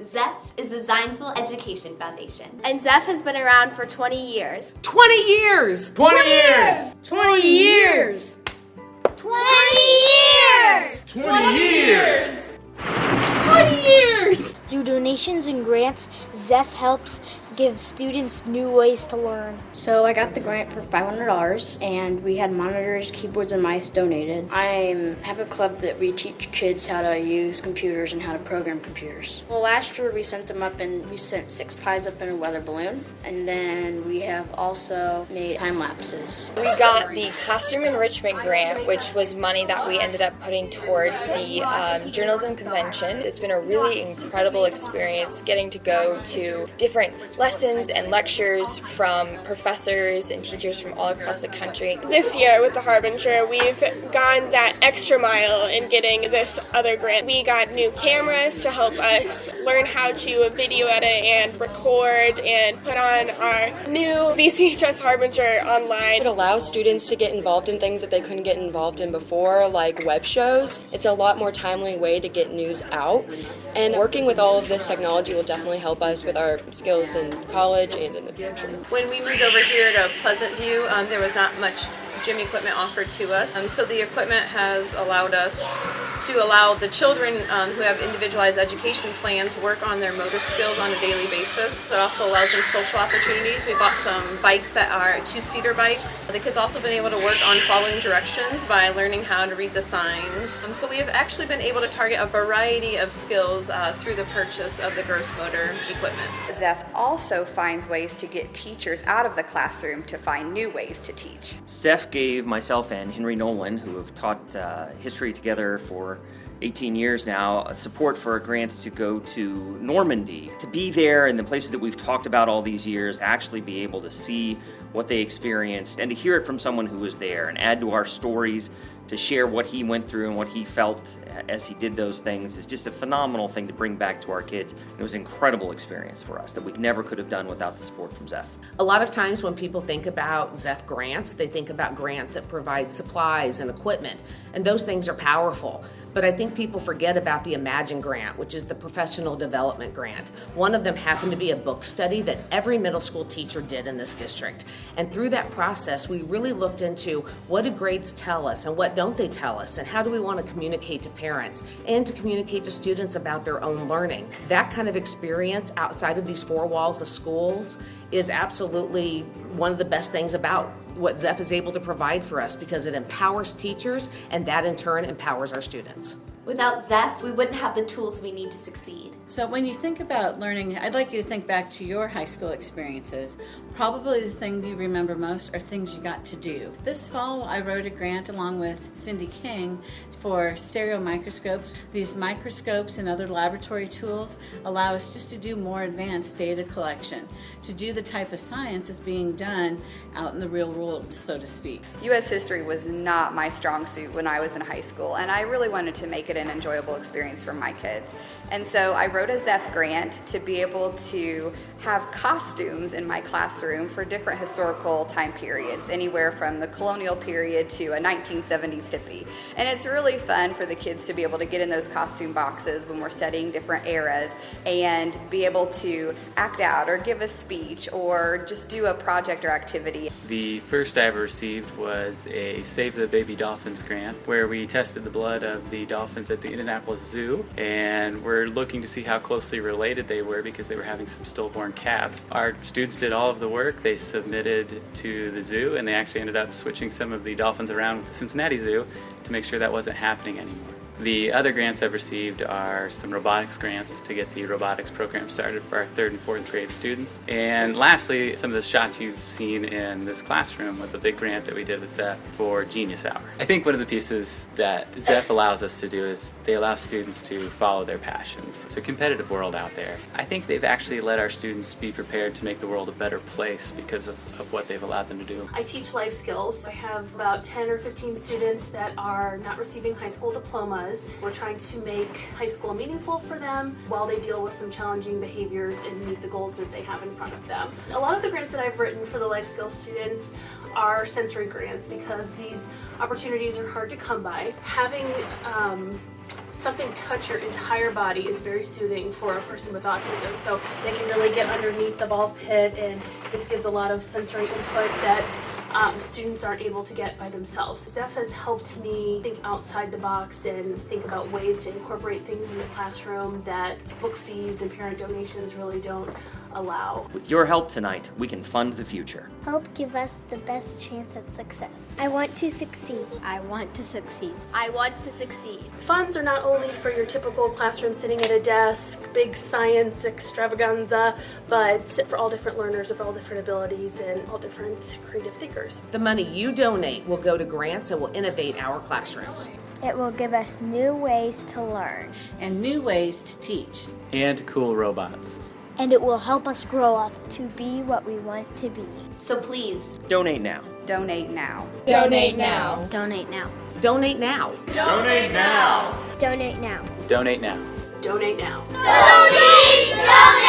ZEF is the Zionsville Education Foundation. And ZEF has been around for 20 years. 20 years! 20 years! 20 years! 20 years! 20 years! 20 years! Through donations and grants, ZEF helps give students new ways to learn. So I got the grant for $500 and we had monitors, keyboards, and mice donated. I have a club that we teach kids how to use computers and how to program computers. Well, last year we sent them up and we sent 6 pies up in a weather balloon, and then we have also made time lapses. We got the Classroom Enrichment Grant, which was money that we ended up putting towards the journalism convention. It's been a really incredible experience getting to go to different lessons and lectures from professors and teachers from all across the country. This year with the Harbinger, we've gone that extra mile in getting this other grant. We got new cameras to help us learn how to video edit and record and put on our new ZCHS Harbinger online. It allows students to get involved in things that they couldn't get involved in before, like web shows. It's a lot more timely way to get news out. And working with all of this technology will definitely help us with our skills in college and in the future. When we moved over here to Pleasant View, there was not much gym equipment offered to us. So the equipment has allowed us to allow the children who have individualized education plans work on their motor skills on a daily basis. It also allows them social opportunities. We bought some bikes that are 2-seater bikes. The kids also been able to work on following directions by learning how to read the signs. So we have actually been able to target a variety of skills through the purchase of the gross motor equipment. ZEF also finds ways to get teachers out of the classroom to find new ways to teach. ZEF gave myself and Henry Nolan, who have taught history together for 18 years now, support for a grant to go to Normandy, to be there in the places that we've talked about all these years, actually be able to see what they experienced and to hear it from someone who was there and add to our stories, to share what he went through and what he felt as he did those things is just a phenomenal thing to bring back to our kids. It was an incredible experience for us that we never could have done without the support from ZEF. A lot of times when people think about ZEF grants, they think about grants that provide supplies and equipment, and those things are powerful. But I think people forget about the Imagine grant, which is the professional development grant. One of them happened to be a book study that every middle school teacher did in this district. And through that process, we really looked into what do grades tell us and what don't they tell us, and how do we want to communicate to parents and to communicate to students about their own learning. That kind of experience outside of these 4 walls of schools is absolutely one of the best things about what ZEF is able to provide for us, because it empowers teachers and that in turn empowers our students. Without ZEF, we wouldn't have the tools we need to succeed. So when you think about learning, I'd like you to think back to your high school experiences. Probably the thing you remember most are things you got to do. This fall, I wrote a grant along with Cindy King for stereo microscopes. These microscopes and other laboratory tools allow us just to do more advanced data collection, to do the type of science that's being done out in the real world, so to speak. U.S. history was not my strong suit when I was in high school, and I really wanted to make it an enjoyable experience for my kids. And so I wrote a ZEF grant to be able to have costumes in my classroom for different historical time periods, anywhere from the colonial period to a 1970s hippie. And it's really fun for the kids to be able to get in those costume boxes when we're studying different eras and be able to act out or give a speech or just do a project or activity. The first I ever received was a Save the Baby Dolphins grant, where we tested the blood of the dolphins at the Indianapolis Zoo, and we're looking to see how closely related they were because they were having some stillborn calves. Our students did all of the work. They submitted to the zoo, and they actually ended up switching some of the dolphins around with the Cincinnati Zoo to make sure that wasn't happening anymore. The other grants I've received are some robotics grants to get the robotics program started for our 3rd and 4th grade students. And lastly, some of the shots you've seen in this classroom was a big grant that we did with ZEF for Genius Hour. I think one of the pieces that ZEF allows us to do is they allow students to follow their passions. It's a competitive world out there. I think they've actually let our students be prepared to make the world a better place because of what they've allowed them to do. I teach life skills. I have about 10 or 15 students that are not receiving high school diplomas. We're trying to make high school meaningful for them while they deal with some challenging behaviors and meet the goals that they have in front of them. A lot of the grants that I've written for the life skills students are sensory grants because these opportunities are hard to come by. Having something touch your entire body is very soothing for a person with autism. So they can really get underneath the ball pit, and this gives a lot of sensory input that students aren't able to get by themselves. ZEF has helped me think outside the box and think about ways to incorporate things in the classroom that book fees and parent donations really don't allow. With your help tonight, we can fund the future. Help give us the best chance at success. I want to succeed. I want to succeed. I want to succeed. Funds are not only for your typical classroom sitting at a desk, big science extravaganza, but for all different learners of all different abilities and all different creative thinkers. The money you donate will go to grants that will innovate our classrooms. It will give us new ways to learn. And new ways to teach. And cool robots. And it will help us grow up. To be what we want to be. So please, Donate now. Donate now. Donate now. donate now. Donate now. Donate now. Donate now. Donate now. Donate now. So please donate!